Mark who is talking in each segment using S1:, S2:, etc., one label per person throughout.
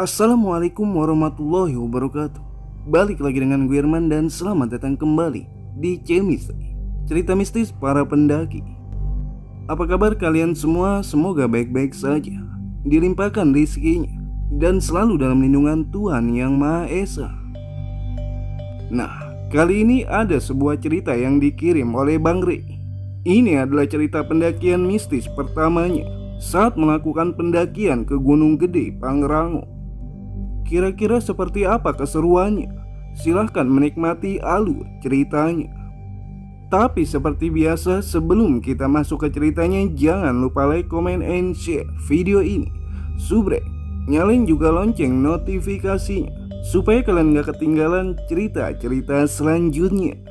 S1: Assalamualaikum warahmatullahi wabarakatuh. Balik lagi dengan gue Irman dan selamat datang kembali di Chemistry, cerita mistis para pendaki. Apa kabar kalian semua? Semoga baik-baik saja, dilimpahkan rezekinya dan selalu dalam lindungan Tuhan Yang Maha Esa. Nah, kali ini ada sebuah cerita yang dikirim oleh Bang Rey. Ini adalah cerita pendakian mistis pertamanya saat melakukan pendakian ke Gunung Gede Pangrango. Kira-kira seperti apa keseruannya? Silahkan menikmati alur ceritanya. Tapi seperti biasa, sebelum kita masuk ke ceritanya, jangan lupa like, comment, and share video ini. Subrek, nyalain juga lonceng notifikasinya supaya kalian gak ketinggalan cerita-cerita selanjutnya.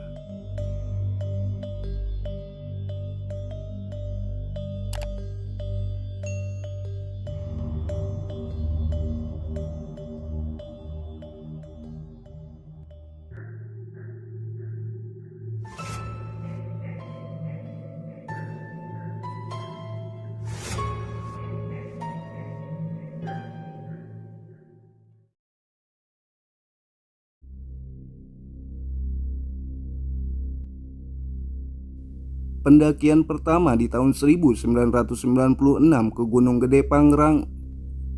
S1: Pendakian pertama di tahun 1996 ke Gunung Gede Pangrango.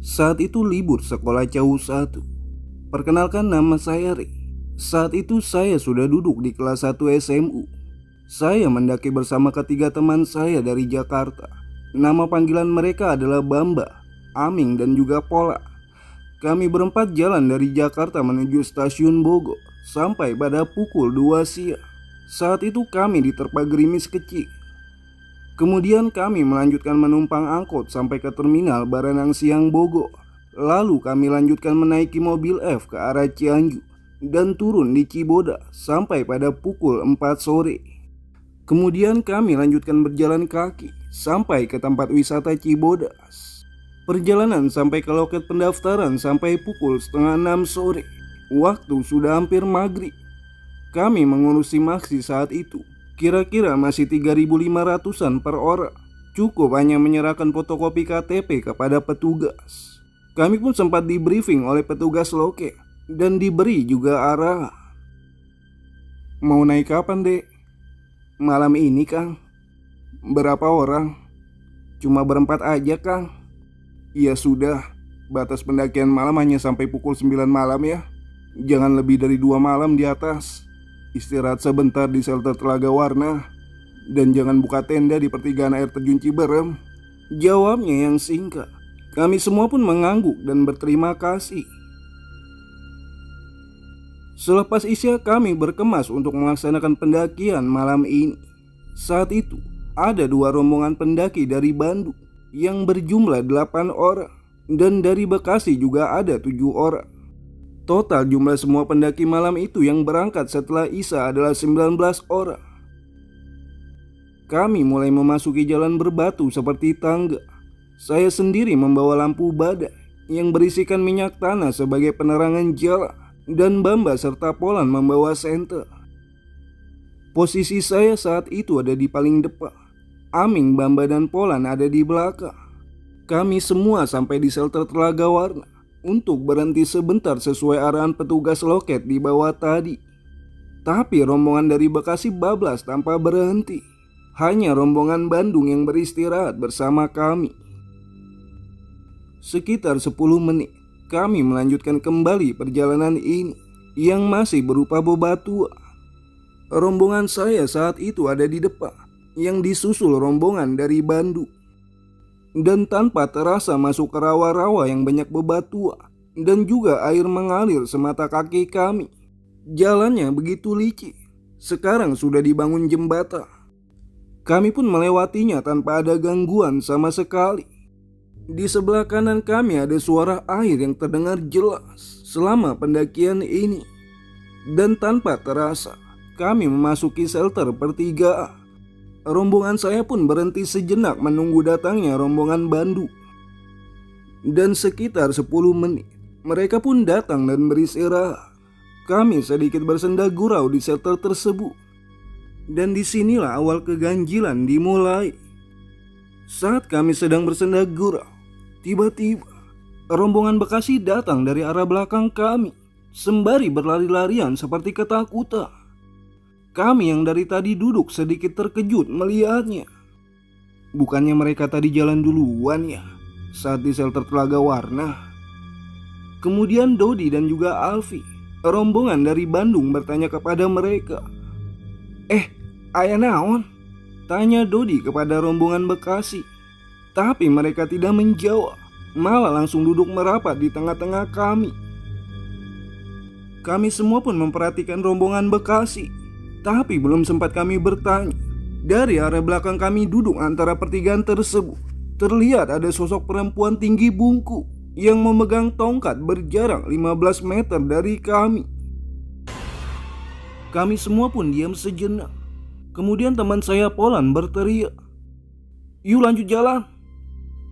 S1: Saat itu libur sekolah jauh 1. Perkenalkan, nama saya Rey. Saat itu saya sudah duduk di kelas 1 SMU. Saya mendaki bersama ketiga teman saya dari Jakarta. Nama panggilan mereka adalah Bamba, Aming, dan juga Pola. Kami berempat jalan dari Jakarta menuju stasiun Bogor sampai pada pukul 2 siang. Saat itu kami diterpa gerimis kecil. Kemudian kami melanjutkan menumpang angkot sampai ke terminal Baranang Siang Bogor. Lalu kami lanjutkan menaiki mobil F ke arah Cianjur dan turun di Cibodas sampai pada pukul 4 sore. Kemudian kami lanjutkan berjalan kaki sampai ke tempat wisata Cibodas. Perjalanan sampai ke loket pendaftaran sampai pukul setengah 6 sore. Waktu sudah hampir maghrib. Kami mengurusi maksi saat itu. Kira-kira masih 3.500-an per orang. Cukup hanya menyerahkan fotokopi KTP kepada petugas. Kami pun sempat di briefing oleh petugas loket dan diberi juga arah. Mau naik kapan, Dek? Malam ini, Kang. Berapa orang? Cuma berempat aja, Kang. Ya sudah, batas pendakian malam hanya sampai pukul 9 malam ya. Jangan lebih dari 2 malam di atas. Istirahat sebentar di shelter Telaga Warna. Dan jangan buka tenda di pertigaan air terjun Ciberem. Jawabnya yang singkat. Kami semua pun mengangguk dan berterima kasih. Selepas isya kami berkemas untuk melaksanakan pendakian malam ini. Saat itu ada 2 rombongan pendaki dari Bandung yang berjumlah 8 orang. Dan dari Bekasi juga ada 7 orang. Total jumlah semua pendaki malam itu yang berangkat setelah isya adalah 19 orang. Kami mulai memasuki jalan berbatu seperti tangga. Saya sendiri membawa lampu badai yang berisikan minyak tanah sebagai penerangan jalan. Dan Bamba serta Polan membawa senter. Posisi saya saat itu ada di paling depan. Aming, Bamba, dan Polan ada di belakang. Kami semua sampai di shelter Telaga Warna untuk berhenti sebentar sesuai arahan petugas loket di bawah tadi. Tapi rombongan dari Bekasi bablas tanpa berhenti. Hanya rombongan Bandung yang beristirahat bersama kami. Sekitar 10 menit kami melanjutkan kembali perjalanan ini yang masih berupa bebatuan. Rombongan saya saat itu ada di depan yang disusul rombongan dari Bandung. Dan tanpa terasa masuk ke rawa-rawa yang banyak bebatuan dan juga air mengalir semata kaki kami. Jalannya begitu licin. Sekarang sudah dibangun jembatan. Kami pun melewatinya tanpa ada gangguan sama sekali. Di sebelah kanan kami ada suara air yang terdengar jelas selama pendakian ini. Dan tanpa terasa kami memasuki shelter pertigaan. Rombongan saya pun berhenti sejenak menunggu datangnya rombongan Bandung. Dan sekitar 10 menit mereka pun datang dan beristirahat. Kami sedikit bersenda gurau di shelter tersebut. Dan disinilah awal keganjilan dimulai. Saat kami sedang bersenda gurau, tiba-tiba Rombongan Bekasi datang dari arah belakang kami, sembari berlari-larian seperti ketakutan. Kami yang dari tadi duduk sedikit terkejut melihatnya. Bukannya mereka tadi jalan duluan ya, saat di shelter Telaga Warna? Kemudian Dodi dan juga Alfi, rombongan dari Bandung, bertanya kepada mereka. Aya naon? Tanya Dodi kepada rombongan Bekasi. Tapi mereka tidak menjawab, malah langsung duduk merapat di tengah-tengah kami. Kami semua pun memperhatikan rombongan Bekasi, tapi belum sempat kami bertanya. Dari arah belakang kami duduk antara pertigaan tersebut, terlihat ada sosok perempuan tinggi bungkuk yang memegang tongkat berjarak 15 meter dari kami. Kami semua pun diam sejenak. Kemudian teman saya Polan berteriak, "Yuk lanjut jalan."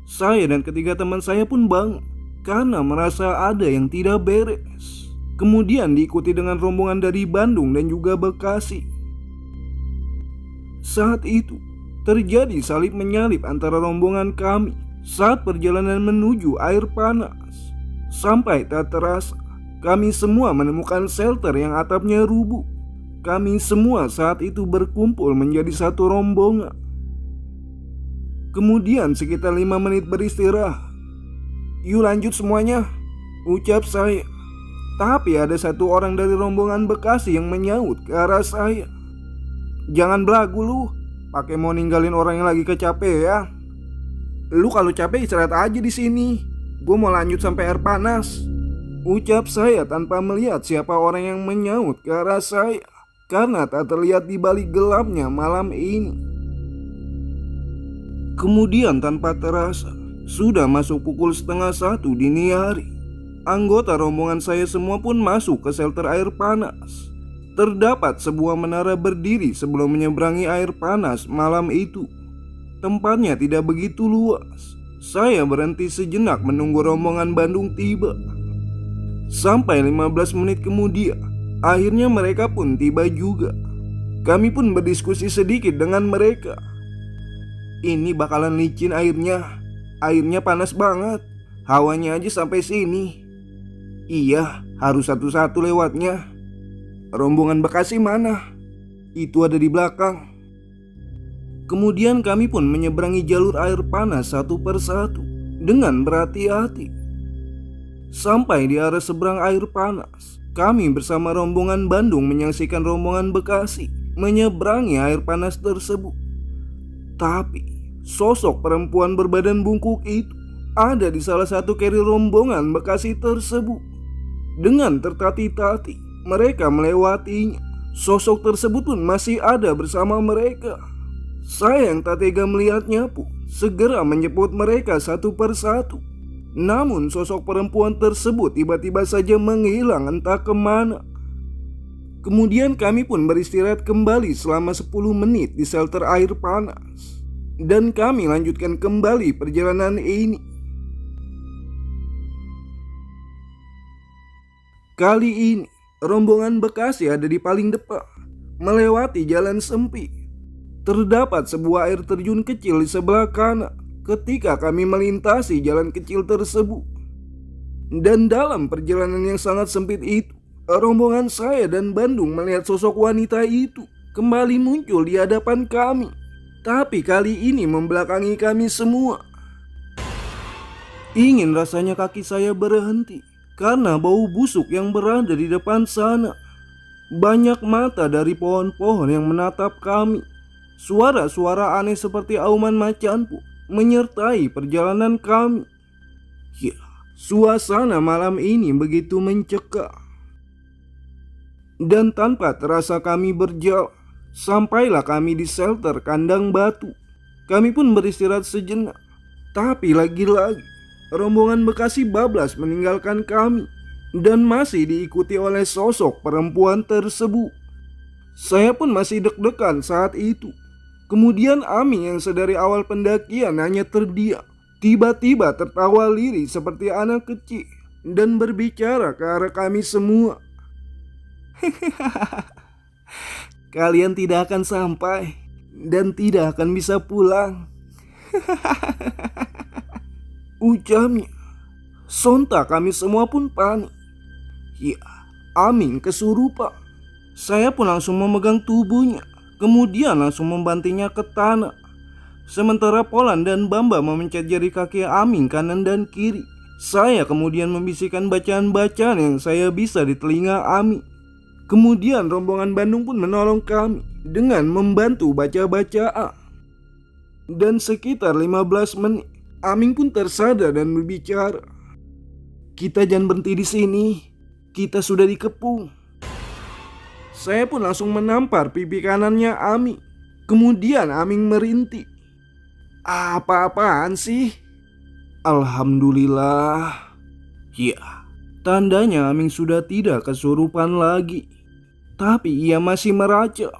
S1: Saya dan ketiga teman saya pun bangun karena merasa ada yang tidak beres. Kemudian diikuti dengan rombongan dari Bandung dan juga Bekasi. Saat itu terjadi salip menyalip antara rombongan kami saat perjalanan menuju air panas. Sampai tak terasa kami semua menemukan shelter yang atapnya rubuh. Kami semua saat itu berkumpul menjadi satu rombongan. Kemudian sekitar 5 menit beristirahat. "Yuk lanjut semuanya," ucap saya. Tapi ada satu orang dari rombongan Bekasi yang menyaut ke arah saya. "Jangan belagu lu, pakai mau ninggalin orang yang lagi kecapean. Lu kalau capek istirahat aja di sini. Gue mau lanjut sampai air panas," ucap saya tanpa melihat siapa orang yang menyaut ke arah saya, karena tak terlihat di balik gelapnya malam ini. Kemudian tanpa terasa, sudah masuk pukul 12:30 dini hari. Anggota rombongan saya semua pun masuk ke shelter air panas. Terdapat sebuah menara berdiri sebelum menyeberangi air panas malam itu. Tempatnya tidak begitu luas. Saya berhenti sejenak menunggu rombongan Bandung tiba. Sampai 15 menit kemudian, akhirnya mereka pun tiba juga. Kami pun berdiskusi sedikit dengan mereka. "Ini bakalan licin airnya. Airnya panas banget. Hawanya aja sampai sini." "Iya, harus satu-satu lewatnya." "Rombongan Bekasi mana?" "Itu ada di belakang." Kemudian kami pun menyeberangi jalur air panas satu persatu dengan berhati-hati. Sampai di arah seberang air panas, kami bersama rombongan Bandung menyaksikan rombongan Bekasi menyeberangi air panas tersebut. Tapi sosok perempuan berbadan bungkuk itu ada di salah satu carrier rombongan Bekasi tersebut. Dengan tertati-tati mereka melewatinya. Sosok tersebut pun masih ada bersama mereka. Saya yang tak tega melihatnya pun segera menjemput mereka satu persatu. Namun sosok perempuan tersebut tiba-tiba saja menghilang entah kemana. Kemudian kami pun beristirahat kembali selama 10 menit di shelter air panas. Dan kami lanjutkan kembali perjalanan ini. Kali ini rombongan Bekasi ada di paling depan, melewati jalan sempit. Terdapat sebuah air terjun kecil di sebelah kanan ketika kami melintasi jalan kecil tersebut. Dan dalam perjalanan yang sangat sempit itu, rombongan saya dan Bandung melihat sosok wanita itu kembali muncul di hadapan kami. Tapi kali ini membelakangi kami semua. Ingin rasanya kaki saya berhenti karena bau busuk yang berada di depan sana. Banyak mata dari pohon-pohon yang menatap kami. Suara-suara aneh seperti auman macan pun menyertai perjalanan kami. Ya, suasana malam ini begitu mencekam. Dan tanpa terasa kami berjalan, sampailah kami di shelter kandang batu. Kami pun beristirahat sejenak. Tapi lagi-lagi rombongan Bekasi bablas meninggalkan kami dan masih diikuti oleh sosok perempuan tersebut. Saya pun masih deg-degan saat itu. Kemudian Ami yang sedari awal pendakian hanya terdiam, tiba-tiba tertawa lirih seperti anak kecil dan berbicara ke arah kami semua. "Kalian tidak akan sampai dan tidak akan bisa pulang," ucapnya. Sontak kami semua pun panik. Ya, Aming kesurupan. Saya pun langsung memegang tubuhnya, kemudian langsung membantingnya ke tanah. Sementara Polan dan Bamba memencet jari kaki Aming kanan dan kiri. Saya kemudian membisikkan bacaan-bacaan yang saya bisa di telinga Aming. Kemudian rombongan Bandung pun menolong kami dengan membantu baca-bacaan. Dan sekitar 15 menit, Aming pun tersadar dan berbicara. Kita jangan berhenti di sini. Kita sudah dikepung. Saya pun langsung menampar pipi kanannya Aming. Kemudian Aming merintih. Apa-apaan sih? Alhamdulillah. Ya, tandanya Aming sudah tidak kesurupan lagi. Tapi ia masih meracau.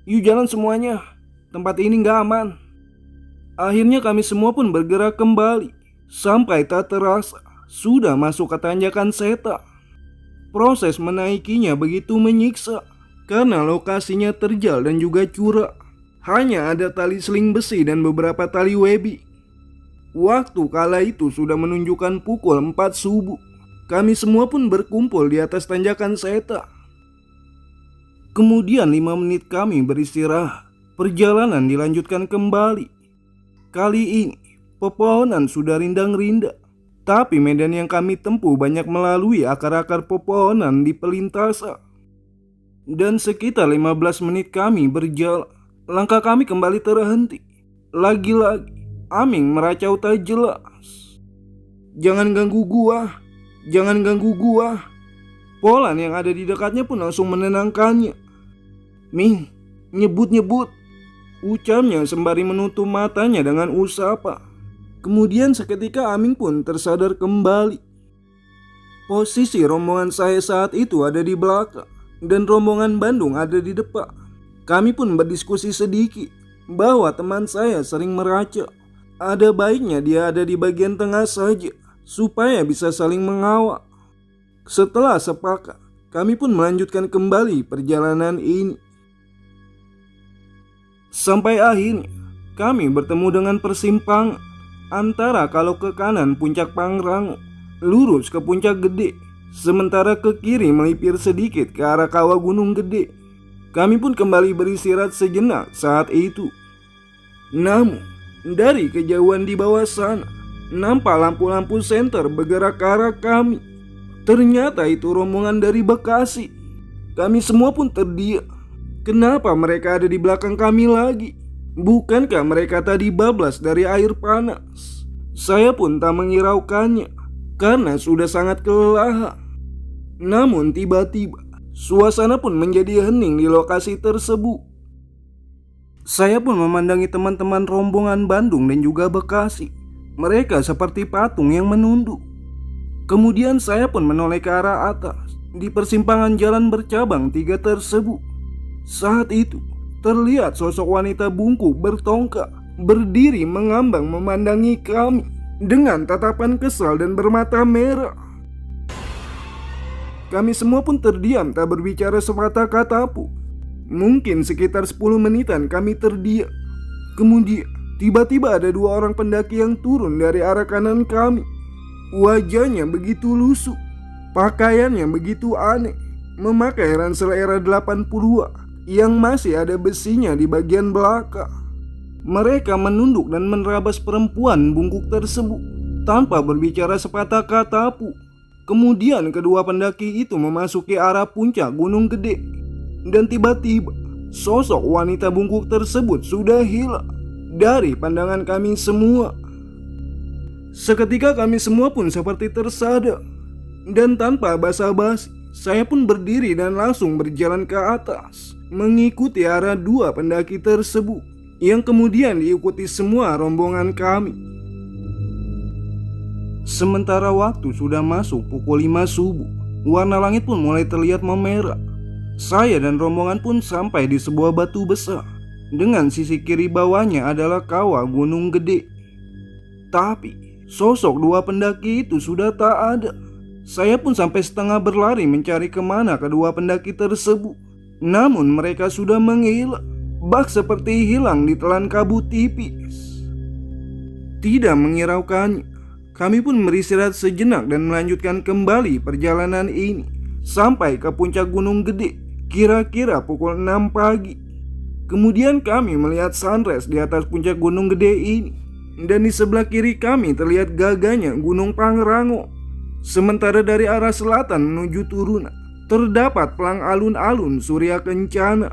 S1: Yuk jalan semuanya. Tempat ini gak aman. Akhirnya kami semua pun bergerak kembali. Sampai tak terasa sudah masuk ke tanjakan Seta. Proses menaikinya begitu menyiksa karena lokasinya terjal dan juga curam. Hanya ada tali seling besi dan beberapa tali webi. Waktu kala itu sudah menunjukkan pukul 4 subuh. Kami semua pun berkumpul di atas tanjakan Seta. Kemudian 5 menit kami beristirahat. Perjalanan dilanjutkan kembali. Kali ini pepohonan sudah rindang-rindang. Tapi medan yang kami tempuh banyak melalui akar-akar pepohonan di pelintasan. Dan sekitar 15 menit kami berjalan, langkah kami kembali terhenti. Lagi-lagi Aming meracau tak jelas. Jangan ganggu gua, jangan ganggu gua. Polan yang ada di dekatnya pun langsung menenangkannya. Ming, nyebut-nyebut, ucapnya sembari menutup matanya dengan usapan. Kemudian seketika Aming pun tersadar kembali. Posisi rombongan saya saat itu ada di belakang dan rombongan Bandung ada di depan. Kami pun berdiskusi sedikit bahwa teman saya sering meracau. Ada baiknya dia ada di bagian tengah saja supaya bisa saling mengawal. Setelah sepakat, kami pun melanjutkan kembali perjalanan ini. Sampai akhirnya kami bertemu dengan persimpangan antara kalau ke kanan puncak Pangrango, lurus ke puncak Gede, sementara ke kiri melipir sedikit ke arah kawah Gunung Gede. Kami pun kembali beristirahat sejenak saat itu. Namun, dari kejauhan di bawah sana, nampak lampu-lampu senter bergerak ke arah kami. Ternyata itu rombongan dari Bekasi. Kami semua pun terdiam. Kenapa mereka ada di belakang kami lagi? Bukankah mereka tadi bablas dari air panas? Saya pun tak menghiraukannya karena sudah sangat kelelahan. Namun tiba-tiba suasana pun menjadi hening di lokasi tersebut. Saya pun memandangi teman-teman rombongan Bandung dan juga Bekasi. Mereka seperti patung yang menunduk. Kemudian saya pun menoleh ke arah atas di persimpangan jalan bercabang 3 tersebut. Saat itu terlihat sosok wanita bungkuk bertongkat berdiri mengambang memandangi kami dengan tatapan kesal dan bermata merah. Kami semua pun terdiam tak berbicara sepatah kata pun. Mungkin sekitar 10 menitan kami terdiam. Kemudian tiba-tiba ada 2 orang pendaki yang turun dari arah kanan kami. Wajahnya begitu lusuh, pakaiannya begitu aneh, memakai ransel era 80-an yang masih ada besinya di bagian belakang. Mereka menunduk dan menerabas perempuan bungkuk tersebut tanpa berbicara sepatah kata pun. Kemudian kedua pendaki itu memasuki arah puncak Gunung Gede. Dan tiba-tiba sosok wanita bungkuk tersebut sudah hilang dari pandangan kami semua. Seketika kami semua pun seperti tersadar. Dan tanpa basa-basi, saya pun berdiri dan langsung berjalan ke atas, mengikuti arah 2 pendaki tersebut, yang kemudian diikuti semua rombongan kami. Sementara waktu sudah masuk pukul 5 subuh, warna langit pun mulai terlihat memerah. Saya dan rombongan pun sampai di sebuah batu besar. Dengan sisi kiri bawahnya adalah kawah Gunung Gede. Tapi sosok 2 pendaki itu sudah tak ada. Saya pun sampai setengah berlari mencari kemana kedua pendaki tersebut. Namun mereka sudah menghilang, bak seperti hilang di telan kabut tipis. Tidak menghiraukannya, Kami pun beristirahat sejenak dan melanjutkan kembali perjalanan ini sampai ke puncak Gunung Gede, kira-kira pukul 6 pagi. Kemudian kami melihat sunrise di atas puncak Gunung Gede ini, dan di sebelah kiri kami terlihat gagahnya Gunung Pangrango. Sementara dari arah selatan menuju turunan terdapat pelang alun-alun Surya Kencana.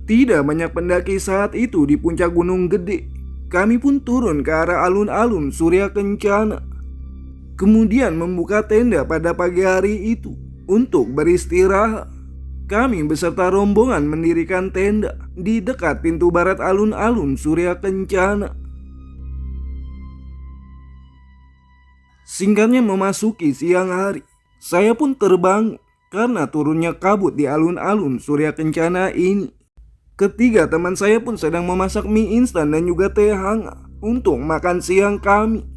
S1: Tidak banyak pendaki saat itu di puncak Gunung Gede. Kami pun turun ke arah alun-alun Surya Kencana, kemudian membuka tenda pada pagi hari itu untuk beristirahat. Kami beserta rombongan mendirikan tenda di dekat pintu barat alun-alun Surya Kencana. Singkatnya memasuki siang hari, saya pun terbangun karena turunnya kabut di alun-alun Surya Kencana ini. Ketiga teman saya pun sedang memasak mie instan dan juga teh hangat untuk makan siang kami.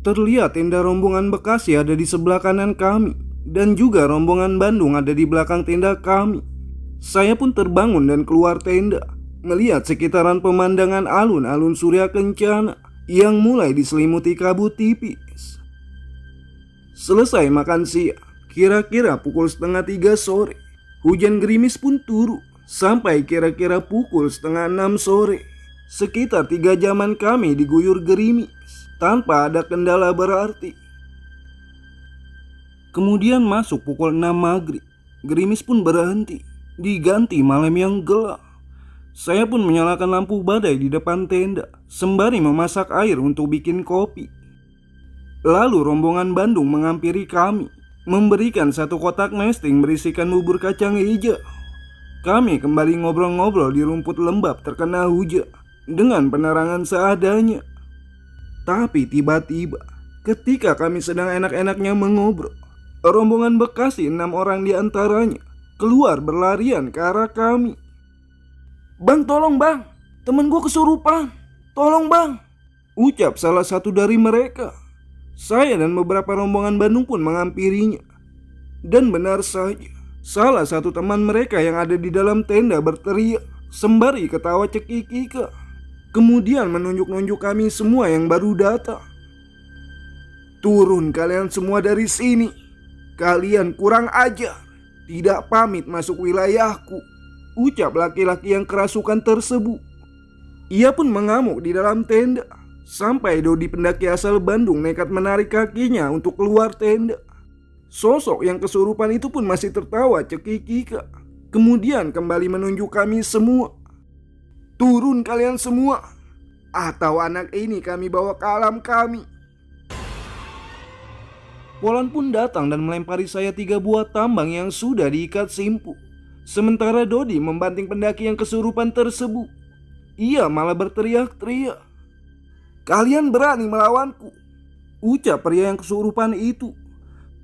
S1: Terlihat tenda rombongan Bekasi ada di sebelah kanan kami, dan juga rombongan Bandung ada di belakang tenda kami. Saya pun terbangun dan keluar tenda, melihat sekitaran pemandangan alun-alun Surya Kencana yang mulai diselimuti kabut tipis. Selesai makan siang, kira-kira pukul 2:30 sore, hujan gerimis pun turun sampai kira-kira pukul 5:30 sore. Sekitar 3 jaman kami diguyur gerimis tanpa ada kendala berarti. Kemudian masuk pukul 6 maghrib, gerimis pun berhenti, diganti malam yang gelap. Saya pun menyalakan lampu badai di depan tenda sembari memasak air untuk bikin kopi. Lalu rombongan Bandung menghampiri kami, memberikan 1 kotak nesting berisikan bubur kacang hijau. Kami kembali ngobrol-ngobrol di rumput lembab terkena hujan dengan penerangan seadanya. Tapi tiba-tiba ketika kami sedang enak-enaknya mengobrol, rombongan Bekasi 6 orang di antaranya keluar berlarian ke arah kami. "Bang, tolong bang, temen gue kesurupan, tolong bang," ucap salah satu dari mereka. Saya dan beberapa rombongan Bandung pun menghampirinya. Dan benar saja, salah satu teman mereka yang ada di dalam tenda berteriak sembari ketawa cekikika. Kemudian menunjuk-nunjuk kami semua yang baru datang. "Turun kalian semua dari sini. Kalian kurang ajar, tidak pamit masuk wilayahku," ucap laki-laki yang kerasukan tersebut. Ia pun mengamuk di dalam tenda, sampai Dodi pendaki asal Bandung nekat menarik kakinya untuk keluar tenda. Sosok yang kesurupan itu pun masih tertawa cekikika. Kemudian kembali menunjuk kami semua. "Turun kalian semua, atau anak ini kami bawa ke alam kami." Polan pun datang dan melempari saya 3 buah tambang yang sudah diikat simpu. Sementara Dodi membanting pendaki yang kesurupan tersebut. Ia malah berteriak-teriak, "Kalian berani melawanku," ucap pria yang kesurupan itu.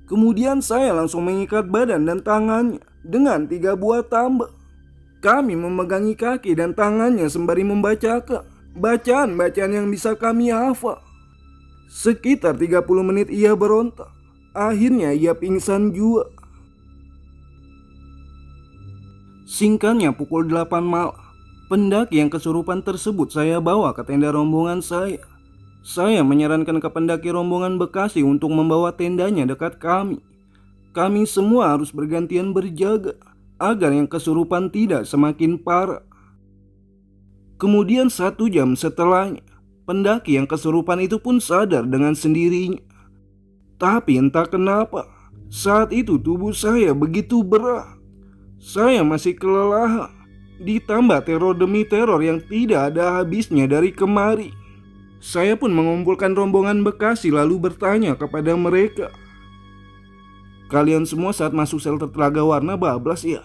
S1: Kemudian saya langsung mengikat badan dan tangannya dengan 3 buah tambang. Kami memegangi kaki dan tangannya sembari membacakan bacaan-bacaan yang bisa kami hafal. Sekitar 30 menit ia berontak. Akhirnya ia pingsan juga. Singkatnya pukul 8 malam, pendaki yang kesurupan tersebut saya bawa ke tenda rombongan saya. Saya menyarankan ke pendaki rombongan Bekasi untuk membawa tendanya dekat kami. Kami semua harus bergantian berjaga agar yang kesurupan tidak semakin parah. Kemudian 1 jam setelahnya, pendaki yang kesurupan itu pun sadar dengan sendirinya. Tapi entah kenapa, saat itu tubuh saya begitu berat. Saya masih kelelahan, ditambah teror demi teror yang tidak ada habisnya dari kemari. Saya pun mengumpulkan rombongan Bekasi lalu bertanya kepada mereka, "Kalian semua saat masuk shelter Telaga Warna bablas ya?"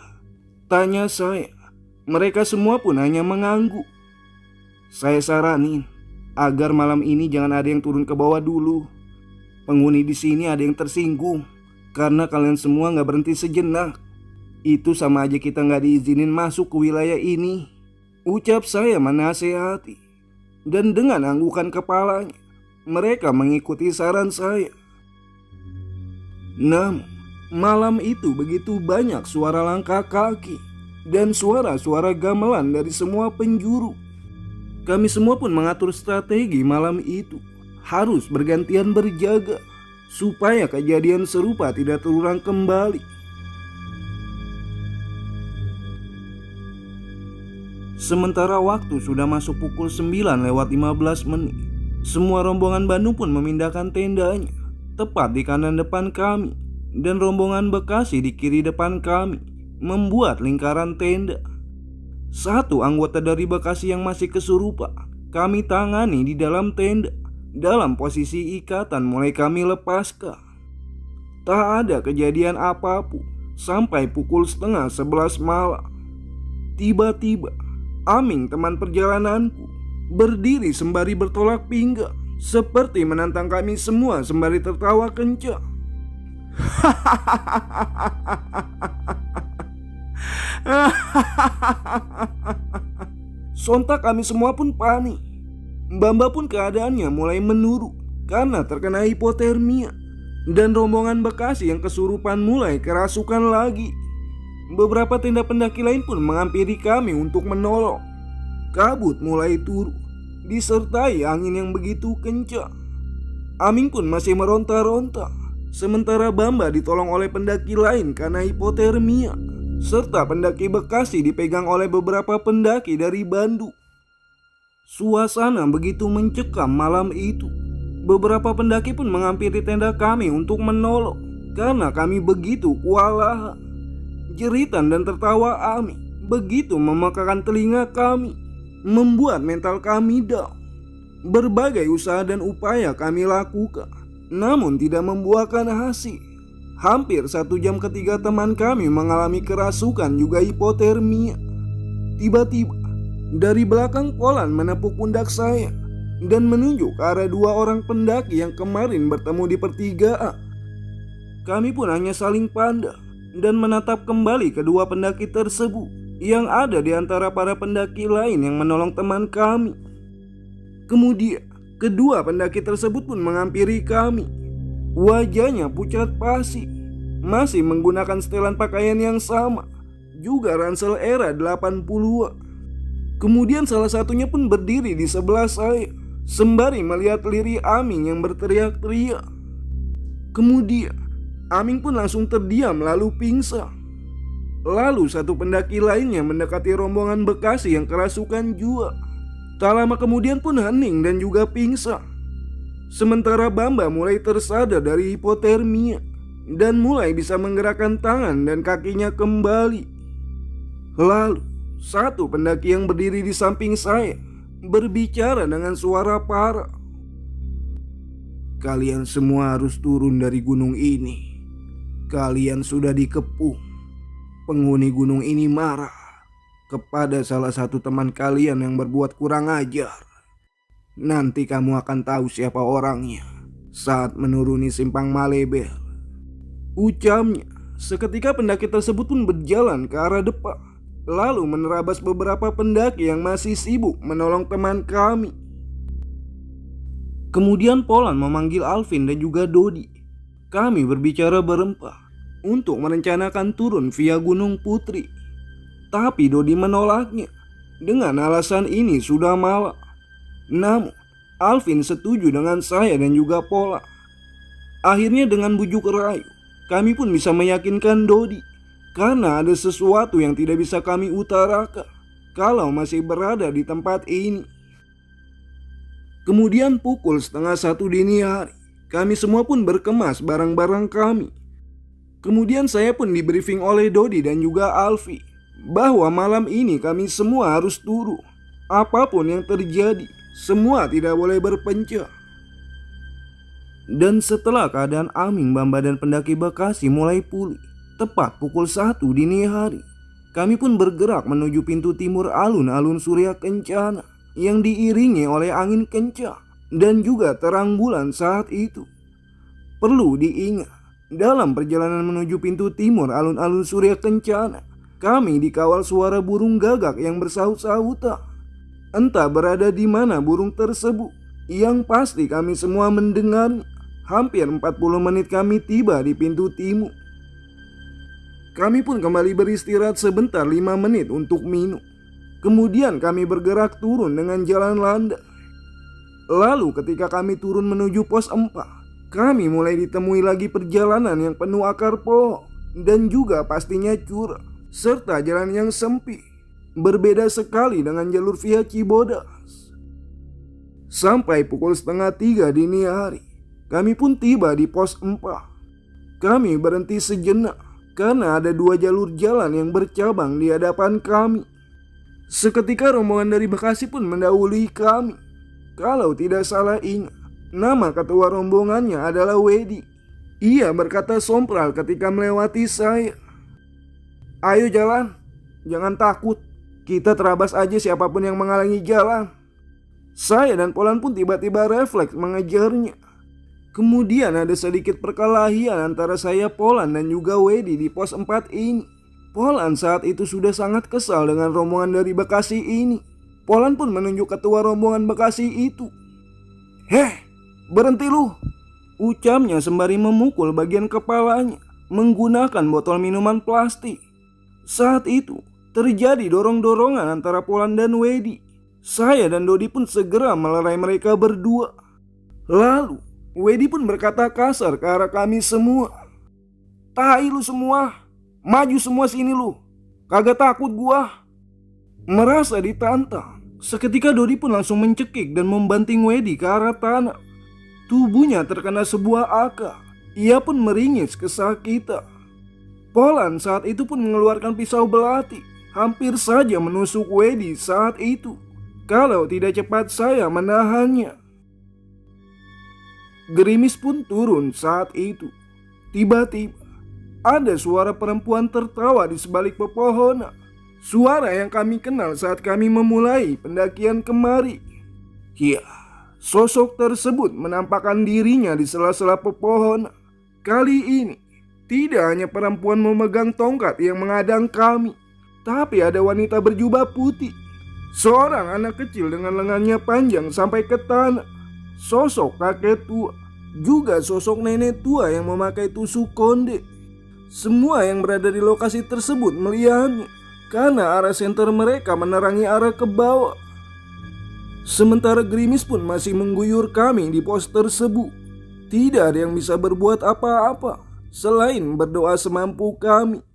S1: tanya saya. Mereka semua pun hanya mengangguk. Saya saranin agar malam ini jangan ada yang turun ke bawah dulu. Penghuni di sini ada yang tersinggung karena kalian semua gak berhenti sejenak. Itu sama aja kita gak diizinin masuk ke wilayah ini, ucap saya menasehati. Dan dengan anggukan kepalanya, mereka mengikuti saran saya. Namun, malam itu begitu banyak suara langkah kaki dan suara-suara gamelan dari semua penjuru. Kami semua pun mengatur strategi malam itu. harus bergantian berjaga supaya kejadian serupa tidak terulang kembali. Sementara waktu sudah masuk pukul 9:15. Semua rombongan Bandung pun memindahkan tendanya tepat di kanan depan kami, dan rombongan Bekasi di kiri depan kami membuat lingkaran tenda. Satu anggota dari Bekasi yang masih kesurupan kami tangani di dalam tenda dalam posisi ikatan mulai kami lepaskan. Tak ada kejadian apapun sampai pukul 10:30 malam. Tiba-tiba Aming, teman perjalananku, berdiri sembari bertolak pinggang seperti menantang kami semua sembari tertawa kencang. Sontak kami semua pun panik. Bamba pun keadaannya mulai menurun karena terkena hipotermia, dan rombongan Bekasi yang kesurupan mulai kerasukan lagi. Beberapa tenda pendaki lain pun menghampiri kami untuk menolong. Kabut mulai turun disertai angin yang begitu kencang. Aming pun masih meronta-ronta, sementara Bamba ditolong oleh pendaki lain karena hipotermia, serta pendaki Bekasi dipegang oleh beberapa pendaki dari Bandung. Suasana begitu mencekam malam itu. Beberapa pendaki pun menghampiri tenda kami untuk menolong karena kami begitu kewalahan. Jeritan dan tertawa Aming begitu memekakan telinga kami, membuat mental kami down. Berbagai usaha dan upaya kami lakukan, namun tidak membuahkan hasil. Hampir 1 jam ketiga teman kami mengalami kerasukan juga hipotermia. Tiba-tiba dari belakang Polan menepuk pundak saya dan menunjuk ke arah 2 orang pendaki yang kemarin bertemu di pertigaan. Kami pun hanya saling pandang dan menatap kembali kedua pendaki tersebut yang ada di antara para pendaki lain yang menolong teman kami. Kemudian kedua pendaki tersebut pun menghampiri kami. Wajahnya pucat pasi, masih menggunakan setelan pakaian yang sama, juga ransel era 80-an. Kemudian salah satunya pun berdiri di sebelah saya sembari melihat lirik Aming yang berteriak-teriak. Kemudian Aming pun langsung terdiam lalu pingsan. Lalu satu pendaki lainnya mendekati rombongan Bekasi yang kerasukan juga. Tak lama kemudian pun hening dan juga pingsan. Sementara Bamba mulai tersadar dari hipotermia dan mulai bisa menggerakkan tangan dan kakinya kembali. Lalu satu pendaki yang berdiri di samping saya berbicara dengan suara parah. "Kalian semua harus turun dari gunung ini. Kalian sudah dikepung. Penghuni gunung ini marah kepada salah satu teman kalian yang berbuat kurang ajar. Nanti kamu akan tahu siapa orangnya saat menuruni simpang Malebel." Ucapnya. Seketika pendaki tersebut pun berjalan ke arah depan, lalu menerabas beberapa pendaki yang masih sibuk menolong teman kami. Kemudian Polan memanggil Alvin dan juga Dodi. Kami berbicara berempat untuk merencanakan turun via Gunung Putri. Tapi Dodi menolaknya dengan alasan ini sudah malam. Namun Alvin setuju dengan saya dan juga Polan. Akhirnya dengan bujuk rayu kami pun bisa meyakinkan Dodi karena ada sesuatu yang tidak bisa kami utarakan kalau masih berada di tempat ini. Kemudian pukul 12:30 dini hari, kami semua pun berkemas barang-barang kami. Kemudian saya pun di briefing oleh Dodi dan juga Alfi bahwa malam ini kami semua harus turun. Apapun yang terjadi, semua tidak boleh berpencar. Dan setelah keadaan Aming, Bamba dan pendaki Bekasi mulai pulih, tepat pukul 1 dini hari, kami pun bergerak menuju pintu timur alun-alun Surya Kencana yang diiringi oleh angin kencang dan juga terang bulan saat itu. Perlu diingat, dalam perjalanan menuju pintu timur alun-alun Surya Kencana, kami dikawal suara burung gagak yang bersaut-sautan. Entah berada di mana burung tersebut, yang pasti kami semua mendengarnya. Hampir 40 menit kami tiba di pintu timur. Kami pun kembali beristirahat sebentar 5 menit untuk minum. Kemudian kami bergerak turun dengan jalan landai. Lalu ketika kami turun menuju pos 4, kami mulai ditemui lagi perjalanan yang penuh akar pohon dan juga pastinya curam, serta jalan yang sempit. Berbeda sekali dengan jalur via Cibodas. Sampai pukul 2:30 dini hari, kami pun tiba di pos 4. Kami berhenti sejenak karena ada 2 jalur jalan yang bercabang di hadapan kami. Seketika rombongan dari Bekasi pun mendahului kami. Kalau tidak salah ingat, nama ketua rombongannya adalah Wedi. Ia berkata sompral ketika melewati saya. "Ayo jalan, jangan takut. Kita terabas aja siapapun yang menghalangi jalan." Saya dan Polan pun tiba-tiba refleks mengejarnya. Kemudian ada sedikit perkelahian antara saya, Polan, dan juga Wedi di pos 4 ini. Polan saat itu sudah sangat kesal dengan rombongan dari Bekasi ini. Polan pun menunjuk ketua rombongan Bekasi itu. "Heh, berhenti lu!" ucapnya sembari memukul bagian kepalanya menggunakan botol minuman plastik. Saat itu terjadi dorong-dorongan antara Polan dan Wedi. Saya dan Dodi pun segera melerai mereka berdua. Lalu Wedi pun berkata kasar ke arah kami semua. "Tai lu semua, maju semua sini lu, kagak takut gua." Merasa ditantang, seketika Dodi pun langsung mencekik dan membanting Wedi ke arah tanah. Tubuhnya terkena sebuah akar. Ia pun meringis kesakitan. Polan saat itu pun mengeluarkan pisau belati, hampir saja menusuk Wedi saat itu. Kalau tidak cepat saya menahannya. Gerimis pun turun saat itu. Tiba-tiba ada suara perempuan tertawa di sebalik pepohonan. Suara yang kami kenal saat kami memulai pendakian kemari. Ya, sosok tersebut menampakkan dirinya di sela-sela pepohonan. Kali ini tidak hanya perempuan memegang tongkat yang menghadang kami, tapi ada wanita berjubah putih. Seorang anak kecil dengan lengannya panjang sampai ke tanah. Sosok kakek tua, juga sosok nenek tua yang memakai tusuk konde. Semua yang berada di lokasi tersebut melihatnya, karena arah senter mereka menerangi arah ke bawah. Sementara gerimis pun masih mengguyur kami di pos tersebut. Tidak ada yang bisa berbuat apa-apa selain berdoa semampu kami.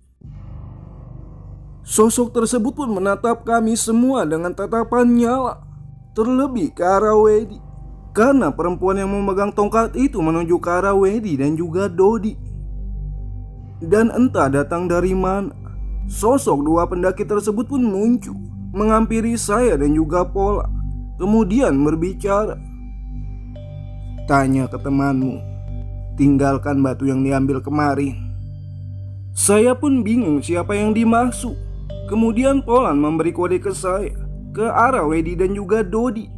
S1: Sosok tersebut pun menatap kami semua dengan tatapan nyala, terlebih ke arah Wedi, karena perempuan yang memegang tongkat itu menuju ke arah Wedi dan juga Dodi. Dan entah datang dari mana, sosok 2 pendaki tersebut pun muncul, menghampiri saya dan juga Pola. Kemudian berbicara. "Tanya ke temanmu, tinggalkan batu yang diambil kemarin." Saya pun bingung siapa yang dimaksud. Kemudian Polan memberi kode ke saya, ke arah Wedi dan juga Dodi.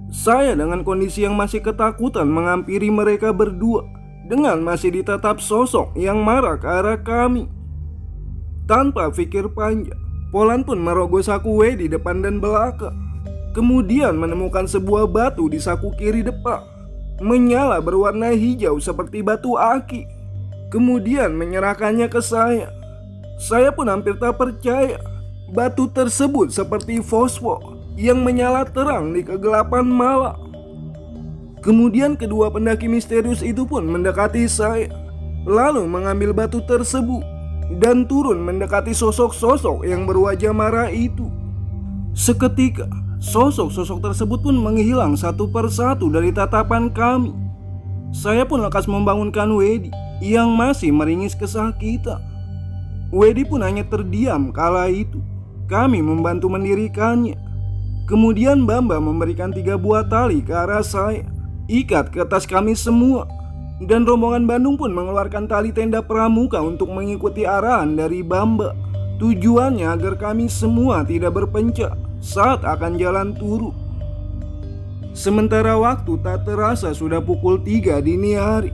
S1: Saya dengan kondisi yang masih ketakutan menghampiri mereka berdua, dengan masih ditatap sosok yang marah ke arah kami. Tanpa pikir panjang, Polan pun merogoh saku Wedi depan dan belakang. Kemudian menemukan sebuah batu di saku kiri depan, menyala berwarna hijau seperti batu aki. Kemudian menyerahkannya ke saya. Saya pun hampir tak percaya. Batu tersebut seperti fosfor yang menyala terang di kegelapan malam. Kemudian kedua pendaki misterius itu pun mendekati saya, lalu mengambil batu tersebut dan turun mendekati sosok-sosok yang berwajah marah itu. Seketika sosok-sosok tersebut pun menghilang satu persatu dari tatapan kami. Saya pun lekas membangunkan Wedi yang masih meringis kesakitan. Wedi pun hanya terdiam kala itu. Kami membantu mendirikannya. Kemudian Bamba memberikan 3 buah tali ke arah saya, ikat ke tas kami semua. Dan rombongan Bandung pun mengeluarkan tali tenda pramuka untuk mengikuti arahan dari Bamba. Tujuannya agar kami semua tidak berpencak saat akan jalan turun. Sementara waktu tak terasa sudah pukul 3 dini hari.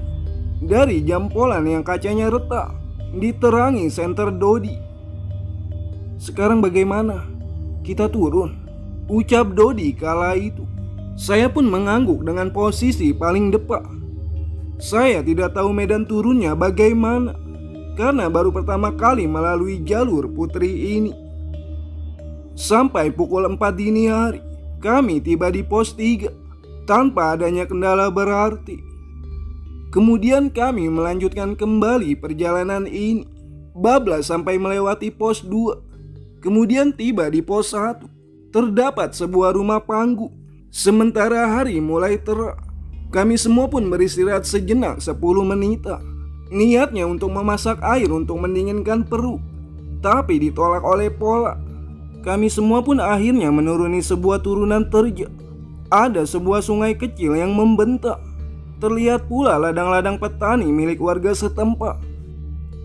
S1: Dari jam Polan yang kacanya retak diterangi senter Dodi. "Sekarang bagaimana? Kita turun," ucap Dodi kala itu. Saya pun mengangguk dengan posisi paling depan. Saya tidak tahu medan turunnya bagaimana, karena baru pertama kali melalui jalur Putri ini. Sampai pukul 4 dini hari, kami tiba di pos 3. tanpa adanya kendala berarti. Kemudian kami melanjutkan kembali perjalanan ini, bablas sampai melewati pos 2. Kemudian tiba di pos 1. Terdapat sebuah rumah panggung. Sementara hari mulai terang, kami semua pun beristirahat sejenak 10 menitan. Niatnya untuk memasak air untuk mendinginkan perut, tapi ditolak oleh Pola. Kami semua pun akhirnya menuruni sebuah turunan terjal. Ada sebuah sungai kecil yang membentang. Terlihat pula ladang-ladang petani milik warga setempat.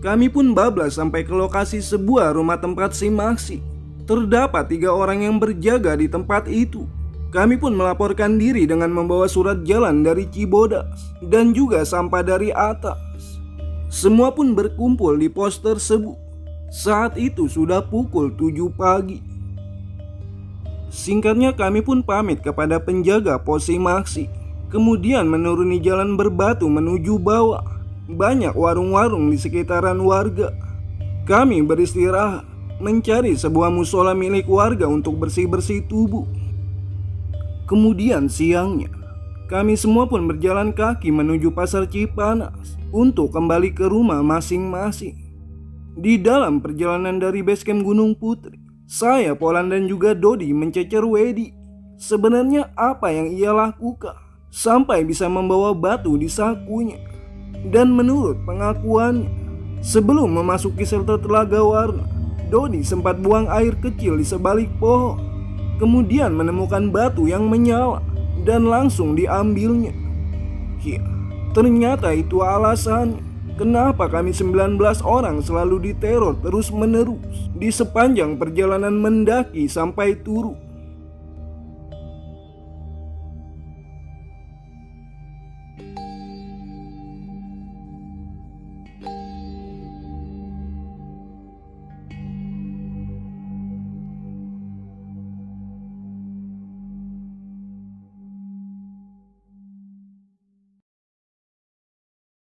S1: Kami pun bablas sampai ke lokasi sebuah rumah tempat si Maksi. Terdapat 3 orang yang berjaga di tempat itu. Kami pun melaporkan diri dengan membawa surat jalan dari Cibodas dan juga sampah dari atas. Semua pun berkumpul di pos tersebut. Saat itu sudah pukul 7 pagi. Singkatnya kami pun pamit kepada penjaga pos si Maksi. Kemudian menuruni jalan berbatu menuju bawah. Banyak warung-warung di sekitaran warga. Kami beristirahat, mencari sebuah musola milik warga untuk bersih-bersih tubuh. Kemudian siangnya, kami semua pun berjalan kaki menuju pasar Cipanas untuk kembali ke rumah masing-masing. Di dalam perjalanan dari basecamp Gunung Putri, saya, Polan dan juga Dodi mencecer Wedi. Sebenarnya apa yang ia lakukan sampai bisa membawa batu di sakunya? Dan menurut pengakuannya, sebelum memasuki shelter Telaga Warna, Dodi sempat buang air kecil di sebalik pohon. Kemudian menemukan batu yang menyala dan langsung diambilnya. Ya, ternyata itu alasannya kenapa kami 19 orang selalu diteror terus-menerus di sepanjang perjalanan mendaki sampai turun.